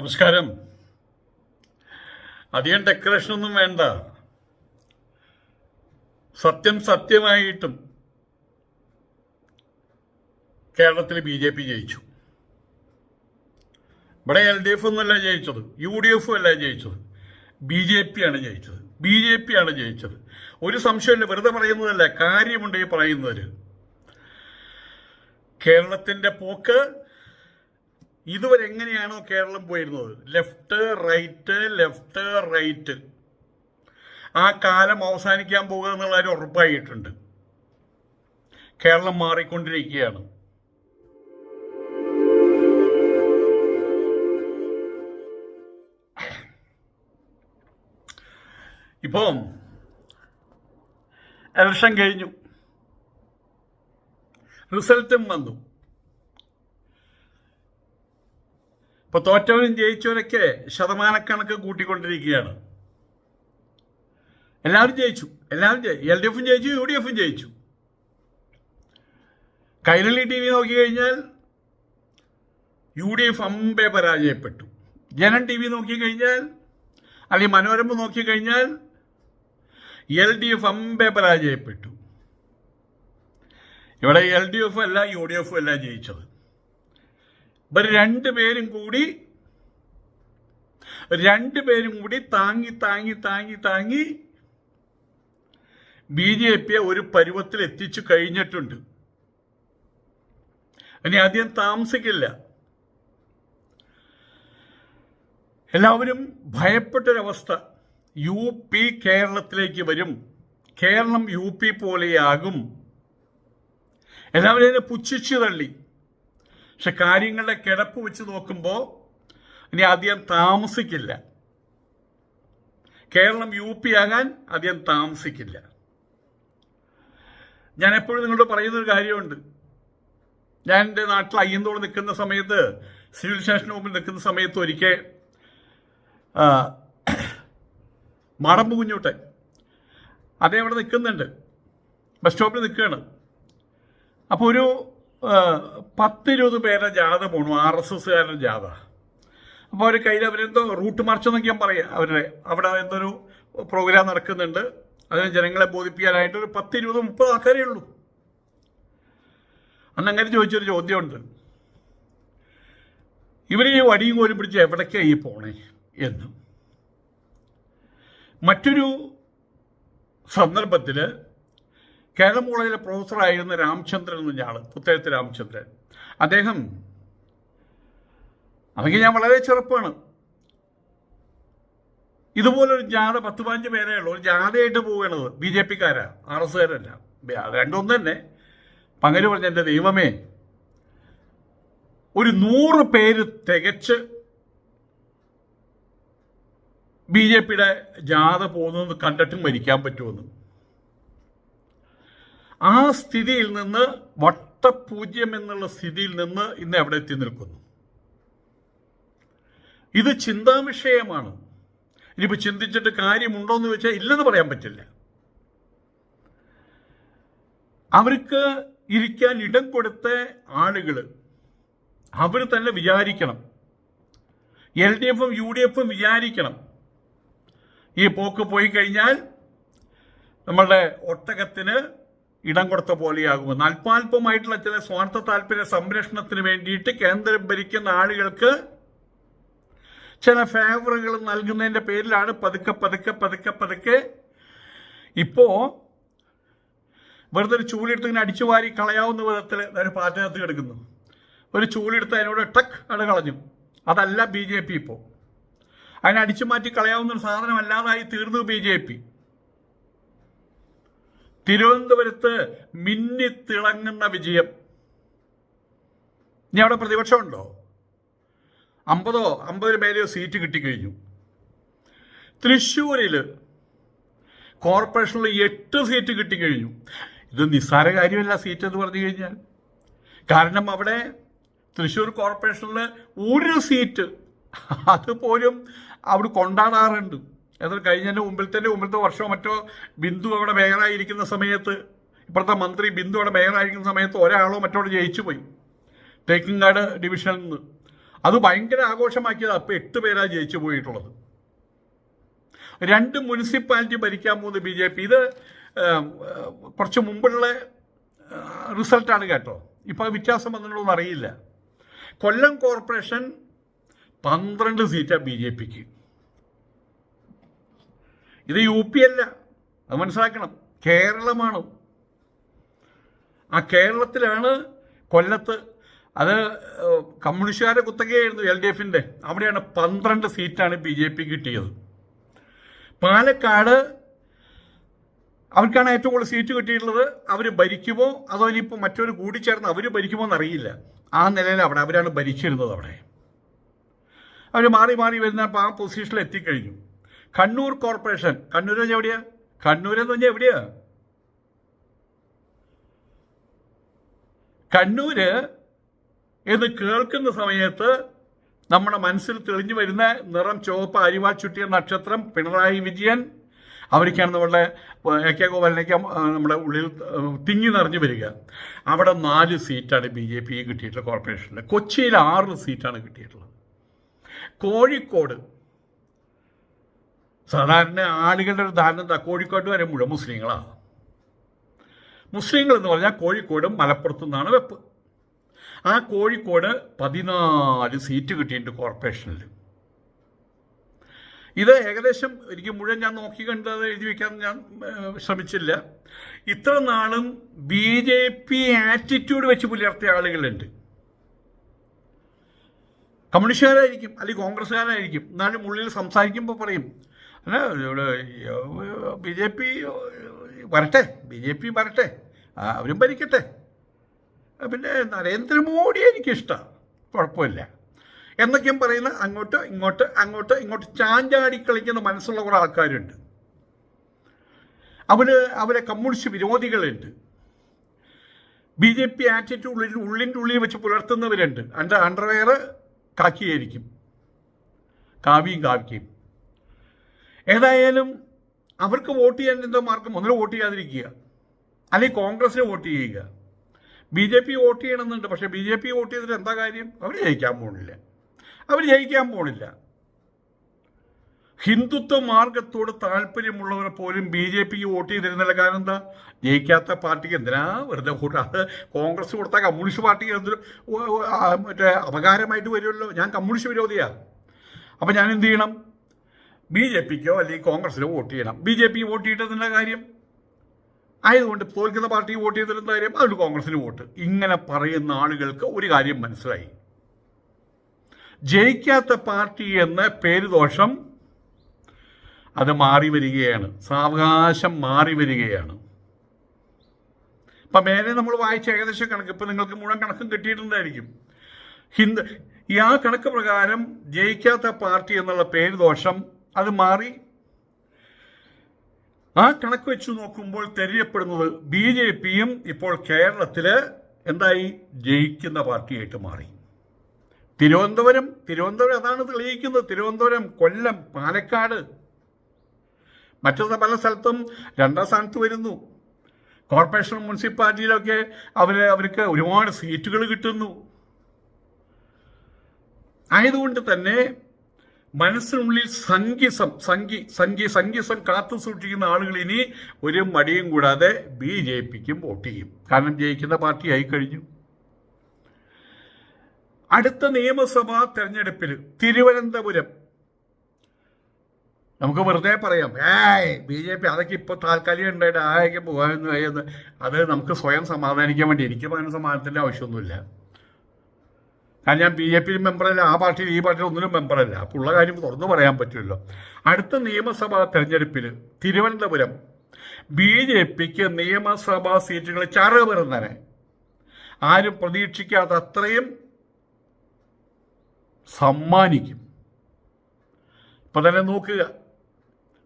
നമസ്കാരം. അധികം ഡെക്കറേഷനൊന്നും വേണ്ട. സത്യം സത്യമായിട്ടും കേരളത്തിൽ BJP ജയിച്ചു. ഇവിടെ LDF ഒന്നുമല്ല ജയിച്ചത്, UDF അല്ല ജയിച്ചത്, BJP ആണ് ജയിച്ചത്. BJP ആണ് ജയിച്ചത്. ഒരു സംശയമില്ല, വെറുതെ പറയുന്നതല്ല, കാര്യമുണ്ട് ഈ പറയുന്നവര്. കേരളത്തിന്റെ പോക്ക് ഇതുവരെ എങ്ങനെയാണോ കേരളം പോയിരുന്നത്, ലെഫ്റ്റ് റൈറ്റ്, ആ കാലം അവസാനിക്കാൻ പോകുക എന്നുള്ള കാര്യം ഉറപ്പായിട്ടുണ്ട്. കേരളം മാറിക്കൊണ്ടിരിക്കുകയാണ്. ഇപ്പം ഇലക്ഷൻ കഴിഞ്ഞു, റിസൾട്ടും വന്നു. ഇപ്പൊ തോറ്റവരും ജയിച്ചവരൊക്കെ ശതമാനക്കണക്ക് കൂട്ടിക്കൊണ്ടിരിക്കുകയാണ്. എല്ലാവരും ജയിച്ചു. LDF ജയിച്ചു, UDF ജയിച്ചു. കൈരളി TV നോക്കിക്കഴിഞ്ഞാൽ UDF അമ്പേ പരാജയപ്പെട്ടു. ജനം TV നോക്കിക്കഴിഞ്ഞാൽ, അല്ലെങ്കിൽ മനോരമ നോക്കിക്കഴിഞ്ഞാൽ LDF അമ്പേ പരാജയപ്പെട്ടു. ഇവിടെ LDF അല്ല UDF അല്ല ജയിച്ചത്. ഇവർ രണ്ടുപേരും കൂടി താങ്ങി BJP ഒരു പരുവത്തിൽ എത്തിച്ചു കഴിഞ്ഞിട്ടുണ്ട്. ഇനി അധികം താമസിക്കില്ല. എല്ലാവരും ഭയപ്പെട്ടൊരവസ്ഥ. UP കേരളത്തിലേക്ക് വരും, കേരളം UP പോലെയാകും. എല്ലാവരും അതിനെ പുച്ഛിച്ചു തള്ളി. പക്ഷെ കാര്യങ്ങളുടെ കിടപ്പ് വെച്ച് നോക്കുമ്പോൾ ഇനി അധികം താമസിക്കില്ല. കേരളം UP ആകാൻ അധികം താമസിക്കില്ല. ഞാൻ എപ്പോഴും നിങ്ങളോട് പറയുന്നൊരു കാര്യമുണ്ട്. ഞാൻ എൻ്റെ നാട്ടിൽ അയ്യന്തോട് നിൽക്കുന്ന സമയത്ത്, സിവിൽ സ്റ്റേഷന് മുമ്പിൽ നിൽക്കുന്ന സമയത്ത് ഒരിക്കൽ മടമ്പ് കുഞ്ഞൂട്ടൻ അതേ അവിടെ നിൽക്കുന്നുണ്ട്, ബസ് സ്റ്റോപ്പിൽ നിൽക്കുകയാണ്. അപ്പോൾ ഒരു 10-20 പേരുടെ ജാഥ പോണു, RSSകാരുടെ ജാഥ. അപ്പോൾ അവർ കയ്യിൽ അവരെന്തോ റൂട്ട് മാർച്ച് എന്നൊക്കെ ഞാൻ പറയാം. അവിടെ എന്തൊരു പ്രോഗ്രാം നടക്കുന്നുണ്ട്. അതിന് ജനങ്ങളെ ബോധിപ്പിക്കാനായിട്ട് ഒരു 10-20-30 ആൾക്കാരേ ഉള്ളൂ. അന്നങ്ങനെ ചോദിച്ചൊരു ചോദ്യമുണ്ട്, ഇവർ ഈ വടിയും കോലും പിടിച്ച് എവിടേക്കാണ് ഈ പോണേ എന്ന്. മറ്റൊരു സന്ദർഭത്തിൽ കേരളം കോളേജിലെ പ്രൊഫസറായിരുന്ന രാമചന്ദ്രൻ എന്ന ആൾ, പുത്തേഴത്ത് രാമചന്ദ്രൻ, അദ്ദേഹം, അതൊക്കെ ഞാൻ വളരെ ചെറുപ്പമാണ്, ഇതുപോലൊരു ജാഥ 10-15 പേരേ ഉള്ളൂ, ഒരു ജാഥയായിട്ട് പോവുകയാണത്. BJPക്കാരാ, RSകാരല്ല, രണ്ടൊന്നും തന്നെ. പങ്കര് പറഞ്ഞ എൻ്റെ ദൈവമേ, ഒരു 100 പേര് തികച്ച് BJPയുടെ ജാഥ പോകുന്നത് കണ്ടിട്ടും മരിക്കാൻ പറ്റുമെന്ന്. ആ സ്ഥിതിയിൽ നിന്ന്, വട്ടപൂജ്യം എന്നുള്ള സ്ഥിതിയിൽ നിന്ന് ഇന്ന് എവിടെ എത്തി നിൽക്കുന്നു? ഇത് ചിന്താവിഷയമാണ്. ഇനിയിപ്പോൾ ചിന്തിച്ചിട്ട് കാര്യമുണ്ടോയെന്ന് ചോദിച്ചാൽ ഇല്ലെന്ന് പറയാൻ പറ്റില്ല. അവർക്ക് ഇരിക്കാൻ ഇടം കൊടുത്ത ആളുകൾ അവർ തന്നെ വിചാരിക്കണം, LDFും UDFും വിചാരിക്കണം, ഈ പോക്ക് പോയി കഴിഞ്ഞാൽ നമ്മളുടെ ഒട്ടകത്തിന് ഇടം കൊടുത്ത പോലെയാകുമെന്ന്. അല്പാൽപമായിട്ടുള്ള ചില സ്വാർത്ഥ താല്പര്യ സംരക്ഷണത്തിന് വേണ്ടിയിട്ട് കേന്ദ്രം ഭരിക്കുന്ന ആളുകൾക്ക് ചില ഫേവറുകൾ നൽകുന്നതിൻ്റെ പേരിലാണ് പതുക്കെ ഇപ്പോ വെറുതെ ഒരു ചൂലെടുത്ത് ഇങ്ങനെ അടിച്ചു വാരി കളയാവുന്ന വിധത്തിൽ ഒരു പാറ്റകത്ത് കിടക്കുന്നു. ഒരു ചൂലെടുത്ത് അതിനോട് ടക്ക് അട കളഞ്ഞു. അതല്ല BJP. ഇപ്പോൾ അതിനെ അടിച്ചു മാറ്റി കളയാവുന്ന ഒരു സാധനമല്ലാതായി തീർന്നു BJP. തിരുവനന്തപുരത്ത് മിന്നിത്തിളങ്ങുന്ന വിജയം. ഇനി അവിടെ പ്രതിപക്ഷമുണ്ടോ? 50 പേരെയോ സീറ്റ് കിട്ടിക്കഴിഞ്ഞു. തൃശ്ശൂരിൽ കോർപ്പറേഷനിൽ 8 സീറ്റ് കിട്ടിക്കഴിഞ്ഞു. ഇത് നിസ്സാര കാര്യമല്ല സീറ്റ് എന്ന് പറഞ്ഞു കഴിഞ്ഞാൽ. കാരണം അവിടെ തൃശ്ശൂർ കോർപ്പറേഷനിൽ ഒരു സീറ്റ് അതുപോലും അവിടെ കൊണ്ടാടാറുണ്ട്. അത് കഴിഞ്ഞതിൻ്റെ മുമ്പിലത്തെ വർഷമോ മറ്റോ ബിന്ദു അവിടെ മേയറായിരിക്കുന്ന സമയത്ത്, ഇപ്പോഴത്തെ മന്ത്രി ബിന്ദു അവിടെ മേയറായിരിക്കുന്ന സമയത്ത് ഒരാളോ മറ്റോ ജയിച്ചു പോയി തേക്കിൻകാട് ഡിവിഷനിൽ നിന്ന്. അത് ഭയങ്കര ആഘോഷമാക്കിയത്. അപ്പോൾ 8 പേരാണ് ജയിച്ചു പോയിട്ടുള്ളത്. 2 മുനിസിപ്പാലിറ്റി ഭരിക്കാൻ പോകുന്ന BJP. ഇത് കുറച്ച് മുമ്പുള്ള റിസൾട്ടാണ് കേട്ടോ. ഇപ്പോൾ വ്യത്യാസം വന്നിട്ടുണ്ടോ അറിയില്ല. കൊല്ലം കോർപ്പറേഷൻ 12 സീറ്റാണ് BJPക്ക്. ഇത് UP അല്ല, അത് മനസ്സിലാക്കണം, കേരളമാണ്. ആ കേരളത്തിലാണ് കൊല്ലത്ത്, അത് കമ്മ്യൂണിസ്റ്റുകാരുടെ കുത്തകയായിരുന്നു LDFന്റെ. അവിടെയാണ് 12 സീറ്റാണ് BJP കിട്ടിയത്. പാലക്കാട് അവർക്കാണ് ഏറ്റവും കൂടുതൽ സീറ്റ് കിട്ടിയിട്ടുള്ളത്. അവർ ഭരിക്കുമോ അതോ ഇനിയിപ്പോൾ മറ്റൊരു കൂടിച്ചേർന്ന് അവർ ഭരിക്കുമോ എന്നറിയില്ല. ആ നിലയിൽ അവരാണ് ഭരിച്ചിരുന്നത്. അവിടെ അവർ മാറി മാറി വരുന്നപ്പോൾ ആ പൊസിഷനിൽ എത്തിക്കഴിഞ്ഞു. കണ്ണൂർ കോർപ്പറേഷൻ, കണ്ണൂർ എവിടെയാ? കണ്ണൂരെന്ന് പറഞ്ഞാൽ എവിടെയാ? കണ്ണൂര് എന്ന് കേൾക്കുന്ന സമയത്ത് നമ്മുടെ മനസ്സിൽ തെളിഞ്ഞു വരുന്ന നിറം ചുവപ്പ് അരിവാൾ ചുറ്റിയ നക്ഷത്രം പിണറായി വിജയൻ, അവർക്കാണ് നമ്മുടെ AK ഗോപാലനേക്ക് നമ്മുടെ ഉള്ളിൽ തിങ്ങി നിറഞ്ഞു വരിക. അവിടെ 4 സീറ്റാണ് BJP കിട്ടിയിട്ടുള്ളത് കോർപ്പറേഷനിൽ. കൊച്ചിയിൽ 6 സീറ്റാണ് കിട്ടിയിട്ടുള്ളത്. കോഴിക്കോട് സാധാരണ ആളുകളുടെ ഒരു ധാരണ എന്താ, കോഴിക്കോട് വരെ മുഴുവൻ മുസ്ലിങ്ങളാണ്. മുസ്ലിങ്ങൾ എന്ന് പറഞ്ഞാൽ കോഴിക്കോടും മലപ്പുറത്തു നിന്നാണ് വെപ്പ്. ആ കോഴിക്കോട് 14 സീറ്റ് കിട്ടിയിട്ടുണ്ട് കോർപ്പറേഷനിൽ. ഇത് ഏകദേശം എനിക്ക് മുഴുവൻ ഞാൻ നോക്കി കണ്ടത് എഴുതി വയ്ക്കാൻ ഞാൻ ശ്രമിച്ചില്ല. ഇത്ര നാളും BJP ആറ്റിറ്റ്യൂഡ് വെച്ച് പുലർത്തിയ ആളുകളുണ്ട്. കമ്മ്യൂണിസ്റ്റുകാരായിരിക്കും അല്ലെങ്കിൽ കോൺഗ്രസ്സുകാരായിരിക്കും, എന്നാലും ഉള്ളിൽ സംസാരിക്കുമ്പോൾ പറയും അല്ല ഇവിടെ BJP വരട്ടെ, അവരും ഭരിക്കട്ടെ, പിന്നെ നരേന്ദ്രമോദി എനിക്കിഷ്ടമാണ്, കുഴപ്പമില്ല എന്നൊക്കെയും പറയുന്ന അങ്ങോട്ട് ഇങ്ങോട്ട് ചാഞ്ചാടി കളിക്കുന്ന മനസ്സുള്ള കുറേ ആൾക്കാരുണ്ട്. അവരെ കമ്മ്യൂണിസ്റ്റ് വിരോധികളുണ്ട്. BJP ആറ്റിറ്റ്യൂഡ് ഉള്ളിൻ്റെ ഉള്ളിൽ വെച്ച് പുലർത്തുന്നവരുണ്ട്. അണ്ടർവെയർ കാക്കിയായിരിക്കും, കാവിക്കും. ഏതായാലും അവർക്ക് വോട്ട് ചെയ്യാൻ എന്താ മാർഗം? ഒന്നിനും വോട്ട് ചെയ്യാതിരിക്കുക, അല്ലെങ്കിൽ കോൺഗ്രസിന് വോട്ട് ചെയ്യുക. BJP വോട്ട് ചെയ്യണമെന്നുണ്ട്, പക്ഷേ BJP വോട്ട് ചെയ്തിട്ട് എന്താ കാര്യം? അവർ ജയിക്കാൻ പോണില്ല. ഹിന്ദുത്വ മാർഗത്തോട് താല്പര്യമുള്ളവർ പോലും BJPക്ക് വോട്ട് ചെയ്തിരുന്നില്ല. കാരണം എന്താ? ജയിക്കാത്ത പാർട്ടിക്ക് എന്തിനാ വെറുതെ വോട്ട്? അത് കോൺഗ്രസ് കൊടുത്താൽ കമ്മ്യൂണിസ്റ്റ് പാർട്ടിക്ക് എന്തൊരു മറ്റേ അപകാരമായിട്ട് വരുമല്ലോ. ഞാൻ കമ്മ്യൂണിസ്റ്റ് വിരോധിയാണ്. അപ്പം ഞാൻ എന്ത് ചെയ്യണം? BJPക്കോ അല്ലെങ്കിൽ കോൺഗ്രസിനോ വോട്ട് ചെയ്യണം. BJP വോട്ട് ചെയ്തിട്ടുള്ള കാര്യം ആയതുകൊണ്ട് തോൽക്കുന്ന പാർട്ടിക്ക് വോട്ട് ചെയ്തിരുന്ന കാര്യം, അതുകൊണ്ട് കോൺഗ്രസിന് വോട്ട്. ഇങ്ങനെ പറയുന്ന ആളുകൾക്ക് ഒരു കാര്യം മനസ്സിലായി, ജയിക്കാത്ത പാർട്ടി എന്ന പേരുദോഷം അത് മാറി വരികയാണ്, സാവകാശം മാറി വരികയാണ്. ഇപ്പം മേലെ നമ്മൾ വായിച്ച ഏകദേശം കണക്ക് ഇപ്പം നിങ്ങൾക്ക് മുഴുവൻ കണക്കും കിട്ടിയിട്ടുണ്ടായിരിക്കും. ഈ ആ കണക്ക് പ്രകാരം ജയിക്കാത്ത പാർട്ടി എന്നുള്ള പേരുദോഷം അത് മാറി. ആ കണക്ക് വെച്ച് നോക്കുമ്പോൾ തെരഞ്ഞെടുപ്പെടുന്നത് BJPയും ഇപ്പോൾ കേരളത്തിൽ എന്തായി? ജയിക്കുന്ന പാർട്ടിയായിട്ട് മാറി. തിരുവനന്തപുരം അതാണ് തെളിയിക്കുന്നത്. തിരുവനന്തപുരം, കൊല്ലം, പാലക്കാട്, മറ്റു പല സ്ഥലത്തും 2ാം സ്ഥാനത്ത് വരുന്നു. കോർപ്പറേഷൻ മുനിസിപ്പാലിറ്റിയിലൊക്കെ അവർക്ക് ഒരുപാട് സീറ്റുകൾ കിട്ടുന്നു. ആയതുകൊണ്ട് തന്നെ മനസ്സിനുള്ളിൽ സംഗീസം കാത്തു സൂക്ഷിക്കുന്ന ആളുകൾ ഇനി ഒരു മടിയും കൂടാതെ BJPക്കും വോട്ട് ചെയ്യും. കാരണം ജയിക്കുന്ന പാർട്ടി ആയി കഴിഞ്ഞു. അടുത്ത നിയമസഭാ തെരഞ്ഞെടുപ്പിൽ തിരുവനന്തപുരം നമുക്ക് വെറുതെ പറയാം, BJP അതൊക്കെ ഇപ്പോൾ താൽക്കാലികം ഉണ്ടായിട്ട് ആയൊക്കെ പോകാമെന്ന്. അത് നമുക്ക് സ്വയം സമാധാനിക്കാൻ വേണ്ടി. എനിക്ക് അങ്ങനെ സമാധാനത്തിൻ്റെ ആവശ്യമൊന്നുമില്ല. കാരണം ഞാൻ BJP മെമ്പറല്ല, ആ പാർട്ടിയിൽ ഈ പാർട്ടിയിൽ ഒന്നിനും മെമ്പറല്ല. അപ്പോൾ ഉള്ള കാര്യം തുറന്നു പറയാൻ പറ്റുമല്ലോ. അടുത്ത നിയമസഭാ തെരഞ്ഞെടുപ്പിൽ തിരുവനന്തപുരം BJPക്ക് നിയമസഭാ സീറ്റുകൾ ചറുപറുന്നനെ ആരും പ്രതീക്ഷിക്കാത്ത അത്രയും സമ്മാനിക്കും. ഇപ്പം തന്നെ നോക്കുക,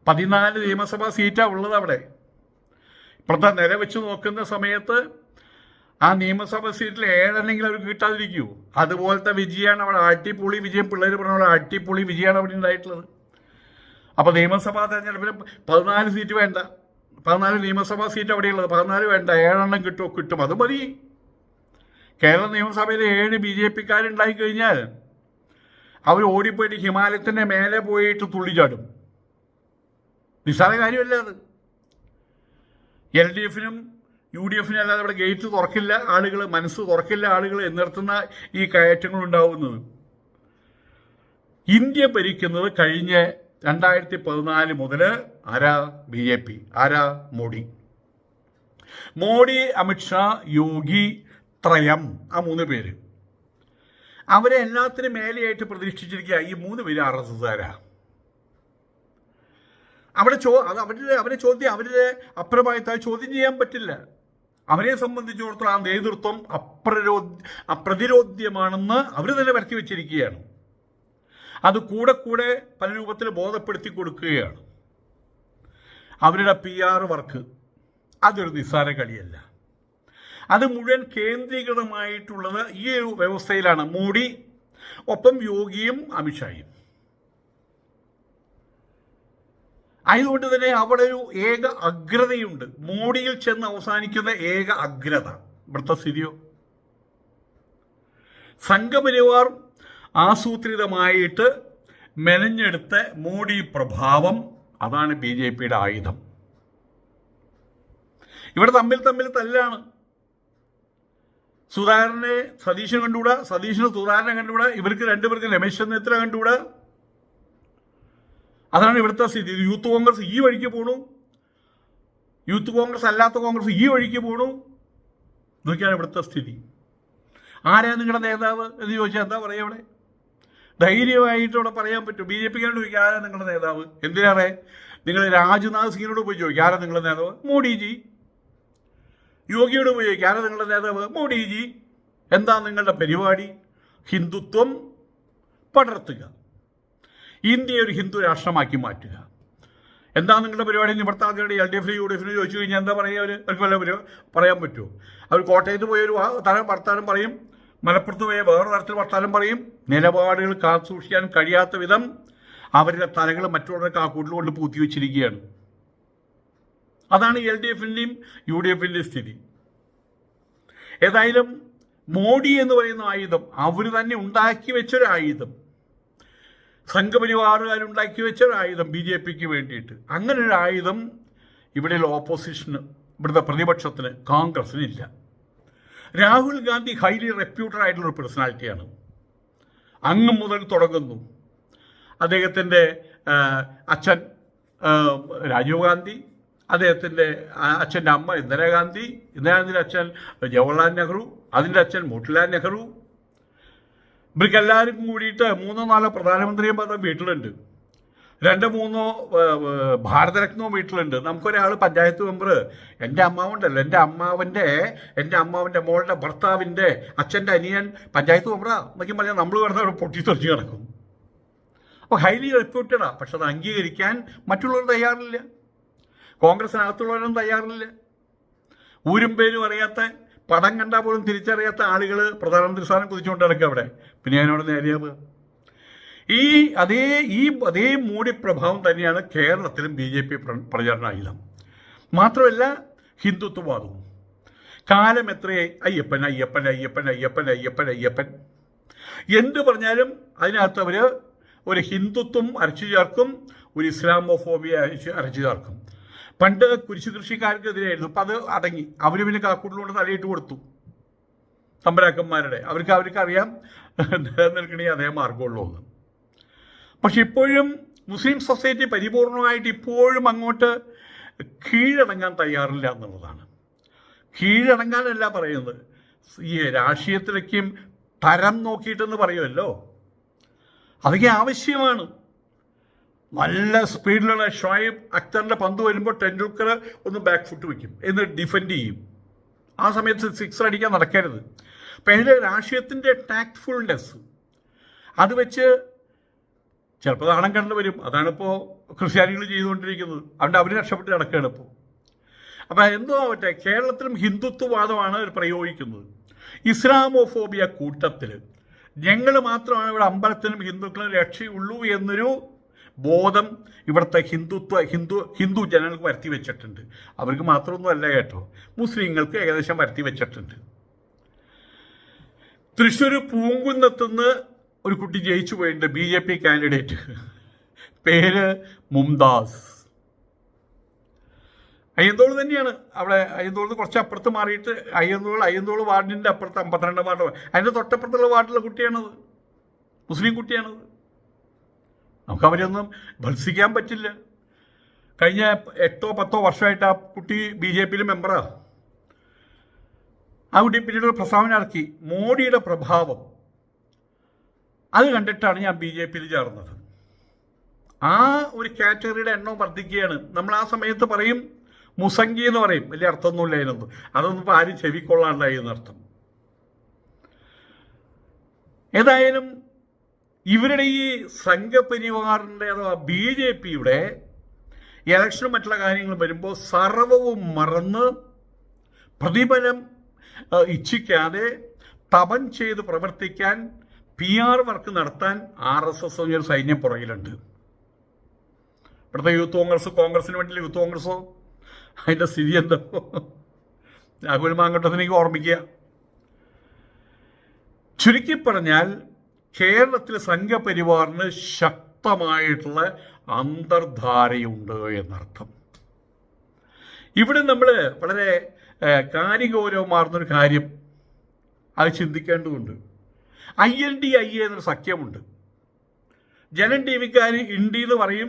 14 നിയമസഭാ സീറ്റാണ് ഉള്ളത് അവിടെ. ഇപ്പോഴത്തെ നില വെച്ച് നോക്കുന്ന സമയത്ത് ആ നിയമസഭാ സീറ്റിൽ 7 അവർക്ക് കിട്ടാതിരിക്കൂ. അതുപോലത്തെ വിജയമാണ് അവിടെ. അടിപൊളി വിജയം, പിള്ളേർ പറഞ്ഞ അടിപൊളി വിജയമാണ് അവിടെ ഉണ്ടായിട്ടുള്ളത്. അപ്പോൾ നിയമസഭാ തെരഞ്ഞെടുപ്പിൽ 14 സീറ്റ് വേണ്ട, 14 നിയമസഭാ സീറ്റ് അവിടെയുള്ളത്. 14 വേണ്ട, 7 കിട്ടും. അത് മതി. കേരള നിയമസഭയിൽ 7 BJPക്കാരുണ്ടായി കഴിഞ്ഞാൽ അവർ ഓടിപ്പോയിട്ട് ഹിമാലയത്തിൻ്റെ മേലെ പോയിട്ട് തുള്ളിച്ചാടും. നിസ്സാര കാര്യമല്ല അത്. LDFനും UDFനും അല്ലാതെ ഇവിടെ ഗേറ്റ് തുറക്കില്ല ആളുകൾ, മനസ്സ് തുറക്കില്ല ആളുകൾ എന്നിടത്തുന്ന ഈ കയറ്റങ്ങൾ ഉണ്ടാവുന്നത്. ഇന്ത്യ ഭരിക്കുന്നത് കഴിഞ്ഞ 2014 മുതൽ ആരാ? BJP. ആരാ? മോഡി, അമിത്ഷാ, യോഗി ത്രയം, ആ 3 പേര്. അവരെ എല്ലാത്തിനും മേലെയായിട്ട് പ്രതീക്ഷിച്ചിരിക്കുക ഈ 3 പേര് RSSകാരാ. അവരുടെ ചോദ്യം അവരുടെ അപ്രമായത്തായി ചോദ്യം ചെയ്യാൻ പറ്റില്ല. അവരെ സംബന്ധിച്ചിടത്തോളം ആ നേതൃത്വം അപ്രതിരോധ്യമാണെന്ന് അവർ തന്നെ വരുത്തി വെച്ചിരിക്കുകയാണ്. അത് കൂടെ പല രൂപത്തിൽ ബോധപ്പെടുത്തി കൊടുക്കുകയാണ്. അവരുടെ PR വർക്ക് അതൊരു നിസ്സാര കളിയല്ല. അത് മുഴുവൻ കേന്ദ്രീകൃതമായിട്ടുള്ളത് ഈ ഒരു വ്യവസ്ഥയിലാണ്. മോഡി ഒപ്പം യോഗിയും അമിത്ഷായും. ആയതുകൊണ്ട് തന്നെ അവിടെ ഒരു ഏക അഗ്രതയുണ്ട്. മോഡിയിൽ ചെന്ന് അവസാനിക്കുന്ന ഏക അഗ്രത. ഇവിടുത്തെ സ്ഥിതിയോ സംഘപരിവാർ ആസൂത്രിതമായിട്ട് മെനഞ്ഞെടുത്ത മോഡി പ്രഭാവം, അതാണ് BJPയുടെ ആയുധം. ഇവിടെ തമ്മിൽ തല്ലാണ്. സുധാകരനെ സതീശൻ കണ്ടുകൂടാ, സതീശന് സുധാകരനെ കണ്ടുകൂടാ, ഇവർക്ക് 2 പേർക്ക് രമേശ് ചെന്നിത്തല കണ്ടുകൂടാ. അതാണ് ഇവിടുത്തെ സ്ഥിതി. യൂത്ത് കോൺഗ്രസ് ഈ വഴിക്ക് പോണു, യൂത്ത് കോൺഗ്രസ് അല്ലാത്ത കോൺഗ്രസ് ഈ വഴിക്ക് പോണു. ഇതൊക്കെയാണ് ഇവിടുത്തെ സ്ഥിതി. ആരാ നിങ്ങളുടെ നേതാവ് എന്ന് ചോദിച്ചാൽ എന്താ പറയുക? അവിടെ ധൈര്യമായിട്ട് ഇവിടെ പറയാൻ പറ്റും. BJPക്കാരോട് ചോദിക്കുക ആരാ നിങ്ങളുടെ നേതാവ്? എന്തിനാറേ? നിങ്ങൾ രാജ്നാഥ് സിംഗിനോട് പോയി ചോദിക്കുക ആരാ നിങ്ങളുടെ നേതാവ്? മോഡിജി. യോഗിയോട് പോയി ചോദിക്കുക ആരാ നിങ്ങളുടെ നേതാവ്? മോഡിജി. എന്താ നിങ്ങളുടെ പരിപാടി? ഹിന്ദുത്വം പടർത്തുക, ഇന്ത്യയെ ഒരു ഹിന്ദു രാഷ്ട്രമാക്കി മാറ്റുക. എന്താ നിങ്ങളുടെ പരിപാടി? ഇവിടുത്തെ ആൾക്കാരുടെ LDF UDF ചോദിച്ചു കഴിഞ്ഞാൽ എന്താ പറയുക? അവർക്ക് വല്ല പറയാൻ പറ്റുമോ? അവർ കോട്ടയത്ത് പോയൊരു വർത്താനം പറയും, മലപ്പുറത്ത് പോയ വേറെ തരത്തിൽ വർത്താനം പറയും. നിലപാടുകൾ കാത്തു സൂക്ഷിക്കാൻ കഴിയാത്ത വിധം അവരുടെ തലകൾ മറ്റുള്ളവരുടെ കാക്കൂട്ടിൽ കൊണ്ട് പൂത്തി വെച്ചിരിക്കുകയാണ്. അതാണ് LDFന്റെയും UDFന്റെയും സ്ഥിതി. ഏതായാലും മോഡി എന്ന് പറയുന്ന ആയുധം അവർ തന്നെ ഉണ്ടാക്കി വെച്ചൊരു ആയുധം, സംഘപരിവാറുകാരുണ്ടാക്കി വെച്ചൊരു ആയുധം BJPക്ക് വേണ്ടിയിട്ട്. അങ്ങനെ ഒരു ആയുധം ഇവിടെയുള്ള ഓപ്പോസിഷന്, ഇവിടുത്തെ പ്രതിപക്ഷത്തിന്, കോൺഗ്രസിനില്ല. രാഹുൽ ഗാന്ധി ഹൈലി റെപ്യൂട്ടഡ് ആയിട്ടുള്ളൊരു പേഴ്സണാലിറ്റിയാണ്. അങ്ങ് മുതൽ തുടങ്ങുന്നു. അദ്ദേഹത്തിൻ്റെ അച്ഛൻ രാജീവ് ഗാന്ധി, അദ്ദേഹത്തിൻ്റെ അച്ഛൻ്റെ അമ്മ ഇന്ദിരാഗാന്ധി, ഇന്ദിരാഗാന്ധിയുടെ അച്ഛൻ ജവഹർലാൽ നെഹ്റു, അതിൻ്റെ അച്ഛൻ മോട്ടിലാൽ നെഹ്റു. ഇവർക്കെല്ലാവർക്കും കൂടിയിട്ട് 3-4 പ്രധാനമന്ത്രിയും പദം വീട്ടിലുണ്ട്, 2-3 ഭാരതരത്നവും വീട്ടിലുണ്ട്. നമുക്കൊരാൾ പഞ്ചായത്ത് മെമ്പർ, എൻ്റെ അമ്മാവുണ്ടല്ലോ, എൻ്റെ അമ്മാവൻ്റെ മോളുടെ ഭർത്താവിൻ്റെ അച്ഛൻ്റെ അനിയൻ പഞ്ചായത്ത് മെമ്പറാ എന്നൊക്കെ പറഞ്ഞാൽ നമ്മൾ കിടന്ന് പൊട്ടിത്തെറിച്ച് കിടക്കും. അപ്പോൾ ഹൈലി റെപ്യൂട്ടഡാ. പക്ഷെ അത് അംഗീകരിക്കാൻ മറ്റുള്ളവർ തയ്യാറില്ല, കോൺഗ്രസിനകത്തുള്ളവരും തയ്യാറില്ല. ഊരും പേരും അറിയാത്ത, പടം കണ്ടാൽ പോലും തിരിച്ചറിയാത്ത ആളുകൾ പ്രധാനമന്ത്രി സ്ഥാനം കുതിച്ചുകൊണ്ട് നടക്കുക അവിടെ. പിന്നെ അതിനോട് നേരെയാവുക. അതേ മോഡി പ്രഭാവം തന്നെയാണ് കേരളത്തിലും BJP പ്രചാരണ ആയുധം. മാത്രമല്ല ഹിന്ദുത്വവാദവും. കാലം എത്രയായി അയ്യപ്പൻ അയ്യപ്പൻ അയ്യപ്പൻ അയ്യപ്പൻ അയ്യപ്പൻ അയ്യപ്പൻ എന്ത് പറഞ്ഞാലും അതിനകത്ത് അവർ ഒരു ഹിന്ദുത്വം അരച്ചു ചേർക്കും, ഒരു ഇസ്ലാമോഫോബിയ അരച്ചു ചേർക്കും. പണ്ട് കുരിശു കൃഷിക്കാർക്കെതിരെയായിരുന്നു, അപ്പം അത് അടങ്ങി. അവർ പിന്നെ കാക്കൂട്ടിലുകൊണ്ട് തലയിട്ട് കൊടുത്തു തമ്പരാക്കന്മാരുടെ. അവർക്കറിയാം നിലനിൽക്കണമെങ്കിൽ അതേ മാർഗമുള്ളൂ എന്ന്. പക്ഷെ ഇപ്പോഴും മുസ്ലിം സൊസൈറ്റി പരിപൂർണമായിട്ട് ഇപ്പോഴും അങ്ങോട്ട് കീഴടങ്ങാൻ തയ്യാറില്ല എന്നുള്ളതാണ്. കീഴടങ്ങാനല്ല പറയുന്നത്, ഈ രാഷ്ട്രീയത്തിലേക്കും തരം നോക്കിയിട്ടെന്ന് പറയുമല്ലോ, അതൊക്കെ ആവശ്യമാണ്. നല്ല സ്പീഡിലുള്ള ഷോയിബ് അക്തറിൻ്റെ പന്ത് വരുമ്പോൾ ടെണ്ടുൽക്കർ ഒന്ന് ബാക്ക് ഫുട്ട് വയ്ക്കും, എന്നിട്ട് ഡിഫെൻഡ് ചെയ്യും. ആ സമയത്ത് 6 അടിക്കാൻ നടക്കരുത്. അപ്പം അതിൽ രാഷ്ട്രീയത്തിൻ്റെ ടാക്ട്ഫുൾനെസ് അത് വെച്ച് ചിലപ്പോൾ നാണം കണ്ടു വരും. അതാണിപ്പോൾ ക്രിസ്ത്യാനികൾ ചെയ്തുകൊണ്ടിരിക്കുന്നത്. അതുകൊണ്ട് അവർ രക്ഷപ്പെട്ട് നടക്കുകയാണ് ഇപ്പോൾ. അപ്പം എന്തോ ആവട്ടെ, കേരളത്തിലും ഹിന്ദുത്വവാദമാണ് അവർ പ്രയോഗിക്കുന്നത്. ഇസ്ലാമോഫോബിയ കൂട്ടത്തിൽ ഞങ്ങൾ മാത്രമാണ് ഇവിടെ അമ്പലത്തിനും ഹിന്ദുക്കളും രക്ഷയുള്ളൂ എന്നൊരു ബോധം ഇവിടുത്തെ ഹിന്ദു ജനങ്ങൾക്ക് വരുത്തി വെച്ചിട്ടുണ്ട്. അവർക്ക് മാത്രമൊന്നുമല്ല കേട്ടോ, മുസ്ലിങ്ങൾക്ക് ഏകദേശം വരുത്തി വെച്ചിട്ടുണ്ട്. തൃശ്ശൂർ പൂങ്കുന്നത്തുനിന്ന് ഒരു കുട്ടി ജയിച്ചു പോയിട്ടുണ്ട്, BJP കാൻഡിഡേറ്റ്, പേര് മുംതാസ്. അയ്യന്തോൾ തന്നെയാണ്. അവിടെ അയ്യന്തോളിന് കുറച്ച് അപ്പുറത്ത് മാറിയിട്ട് അയ്യന്തോൾ വാർഡിൻ്റെ അപ്പുറത്ത് 52 വാർഡ്, അതിൻ്റെ തൊട്ടപ്പുറത്തുള്ള വാർഡിലെ കുട്ടിയാണത്, മുസ്ലിം കുട്ടിയാണത്. നമുക്ക് അവരെയൊന്നും ഭത്സിക്കാൻ പറ്റില്ല. കഴിഞ്ഞ 8-10 വർഷമായിട്ട് ആ കുട്ടി BJPയിൽ മെമ്പറാണ്. ആ കുട്ടി പിന്നീട് ഒരു പ്രസ്താവന ഇറക്കി, മോഡിയുടെ പ്രഭാവം അത് കണ്ടിട്ടാണ് ഞാൻ BJPയിൽ ചേർന്നത്. ആ ഒരു കാറ്റഗറിയുടെ എണ്ണം വർദ്ധിക്കുകയാണ്. നമ്മൾ ആ സമയത്ത് പറയും മുസംഗി എന്ന് പറയും, വലിയ അർത്ഥമൊന്നുമില്ല അതിനൊന്നും, അതൊന്നും ഇപ്പോൾ ആരും ചെവിക്കൊള്ളാണ്ടായി എന്നർത്ഥം. ഏതായാലും ഇവരുടെ ഈ സംഘപരിവാറിൻ്റെ അഥവാ BJPയുടെ ഇലക്ഷനും മറ്റുള്ള കാര്യങ്ങളും വരുമ്പോൾ സർവവും മറന്ന് പ്രതിഫലം ഇച്ഛിക്കാതെ തപം ചെയ്ത് പ്രവർത്തിക്കാൻ PR വർക്ക് നടത്താൻ RSS ഒരു സൈന്യം പുറകിലുണ്ട്. ഇവിടുത്തെ യൂത്ത് കോൺഗ്രസിന് വേണ്ടിയില്ല യൂത്ത് കോൺഗ്രസോ, അതിൻ്റെ സ്ഥിതി എന്തോ രാഹുൽ മാങ്കട്ടത്തിനേക്ക് ഓർമ്മിക്കുക. ചുരുക്കി പറഞ്ഞാൽ കേരളത്തിലെ സംഘപരിവാറിന് ശക്തമായിട്ടുള്ള അന്തർധാരയുണ്ട് എന്നർത്ഥം. ഇവിടെ നമ്മൾ വളരെ കാര്യഗൗരവമാർന്നൊരു കാര്യം അത് ചിന്തിക്കേണ്ടതുണ്ട്. INDIA എന്നൊരു സഖ്യമുണ്ട്. ജനം TVക്കാർ ഇന്ത്യ എന്ന് പറയും,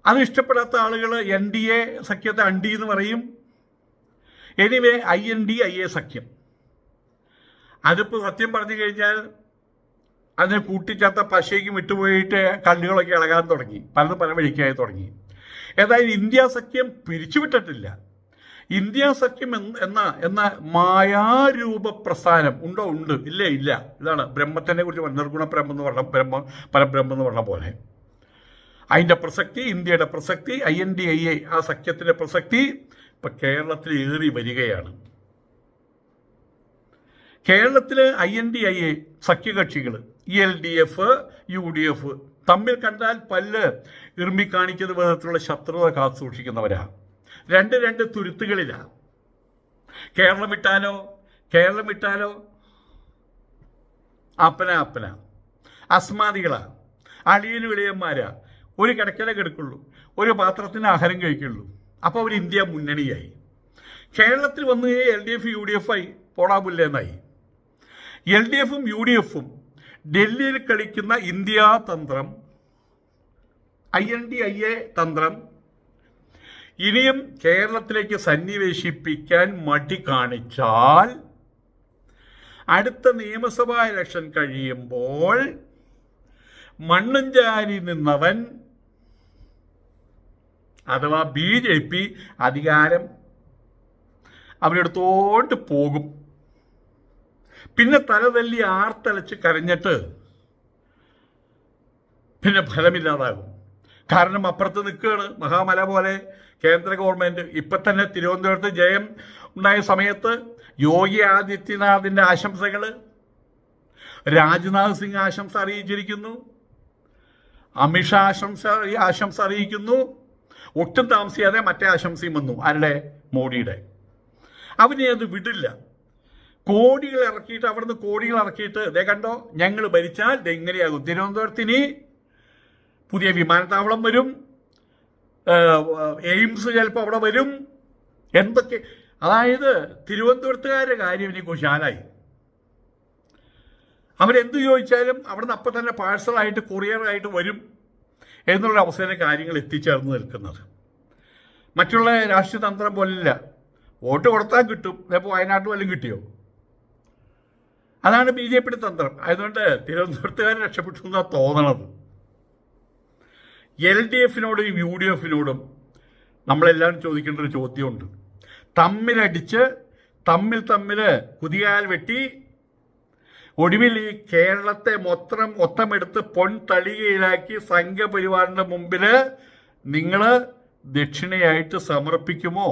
അത് ഇഷ്ടപ്പെടാത്ത ആളുകൾ NDA സഖ്യത്തെ അണ്ടി എന്ന് പറയും. എനിവേ INDIA സഖ്യം, അതിപ്പോൾ സത്യം പറഞ്ഞു കഴിഞ്ഞാൽ അതിനെ കൂട്ടിച്ചേർത്ത പശയ്ക്ക് വിട്ടുപോയിട്ട് കല്ലുകളൊക്കെ ഇളകാൻ തുടങ്ങി, പലതും പല വഴിക്കായി തുടങ്ങി. ഏതായാലും ഇന്ത്യ സഖ്യം പിരിച്ചുവിട്ടിട്ടില്ല. ഇന്ത്യ സഖ്യം എന്ന മായാരൂപ പ്രസ്ഥാനം ഉണ്ടോ? ഉണ്ട്. ഇല്ല. ഇതാണ് ബ്രഹ്മത്തിനെ കുറിച്ച് നിർഗുണബ്രഹ്മം എന്ന് പറഞ്ഞ പരബ്രഹ്മം എന്ന് പറഞ്ഞ പോലെ അതിൻ്റെ പ്രസക്തി, ഇന്ത്യയുടെ പ്രസക്തി, INDIA ആ സഖ്യത്തിൻ്റെ പ്രസക്തി ഇപ്പം കേരളത്തിൽ ഏറി വരികയാണ്. കേരളത്തിലെ INDIA സഖ്യകക്ഷികൾ LDF, UDF തമ്മിൽ കണ്ടാൽ പല്ല് ഇറുമ്പി കാണിക്കുന്ന വിധത്തിലുള്ള ശത്രുത കാത്തു സൂക്ഷിക്കുന്നവരാ. രണ്ട് തുരുത്തുകളിലാണ്. കേരളം വിട്ടാലോ അപ്പന അസ്മാദികളാ, അളിയന് വിളിയന്മാരാ, ഒരു കിടക്കലേ കിടക്കുള്ളൂ, ഒരു പാത്രത്തിന് ആഹാരം കഴിക്കുള്ളൂ. അപ്പോൾ അവർ ഇന്ത്യ മുന്നണിയായി. കേരളത്തിൽ വന്ന് LDF UDF ആയി പോടാപുല്ലെന്നായി. LDFും UDFും ഡൽഹിയിൽ കളിക്കുന്ന ഇന്ത്യാ തന്ത്രം, INDIA തന്ത്രം ഇനിയും കേരളത്തിലേക്ക് സന്നിവേശിപ്പിക്കാൻ മടി കാണിച്ചാൽ അടുത്ത നിയമസഭാ ഇലക്ഷൻ കഴിയുമ്പോൾ മണ്ണും ചാരി നിന്നവൻ അഥവാ BJP അധികാരം അവരെടുത്തോണ്ട് പോകും. പിന്നെ തലതല്ലി ആർത്തലച്ച് കരഞ്ഞിട്ട് പിന്നെ ഫലമില്ലാതാകും. കാരണം അപ്പുറത്ത് നിൽക്കുകയാണ് മഹാമല പോലെ കേന്ദ്ര ഗവൺമെൻറ്. ഇപ്പം തന്നെ തിരുവനന്തപുരത്ത് ജയം ഉണ്ടായ സമയത്ത് യോഗി ആദിത്യനാഥിൻ്റെ ആശംസകൾ രാജ്നാഥ് സിംഗ് ആശംസ അറിയിച്ചിരിക്കുന്നു, അമിത്ഷാ ആശംസ അറിയിക്കുന്നു. ഒട്ടും താമസിയാതെ മറ്റേ ആശംസയും വന്നു. ആരുടെ? മോഡിയുടെ. അവനെ അത് വിടില്ല. കോടികൾ ഇറക്കിയിട്ട് ദേ കണ്ടോ, ഞങ്ങൾ ഭരിച്ചാൽ ഇതെങ്ങനെയാകും. തിരുവനന്തപുരത്തിന് പുതിയ വിമാനത്താവളം വരും, എയിംസ് ചിലപ്പോൾ അവിടെ വരും, എന്തൊക്കെ. അതായത് തിരുവനന്തപുരത്തുകാരുടെ കാര്യം ഇനി കുശാലായി. അവരെന്ത് ചോദിച്ചാലും അവിടെ നിന്ന് അപ്പം തന്നെ പാഴ്സലായിട്ട് കൊറിയറായിട്ട് വരും എന്നുള്ള അവസ്ഥയിലെ കാര്യങ്ങൾ എത്തിച്ചേർന്ന് നിൽക്കുന്നത്. മറ്റുള്ള രാഷ്ട്രീയ തന്ത്രം പോലില്ല. വോട്ട് കൊടുത്താൽ കിട്ടും. ഇപ്പോൾ വയനാട്ടിൽ വല്ലതും കിട്ടിയോ? അതാണ് BJPയുടെ തന്ത്രം. അതുകൊണ്ട് തിരുവനന്തപുരത്തുകാർ രക്ഷപ്പെട്ടു എന്നാണ് തോന്നണത്. LDFിനോടും UDFിനോടും നമ്മളെല്ലാവരും ചോദിക്കേണ്ട ഒരു ചോദ്യമുണ്ട്. തമ്മിലടിച്ച് തമ്മിൽ കുതികാൽ വെട്ടി ഒടുവിൽ ഈ കേരളത്തെ മൊത്തമെടുത്ത് പൊൻതളികയിലാക്കി സംഘപരിവാറിൻ്റെ മുമ്പിൽ നിങ്ങൾ ദക്ഷിണയായിട്ട് സമർപ്പിക്കുമോ?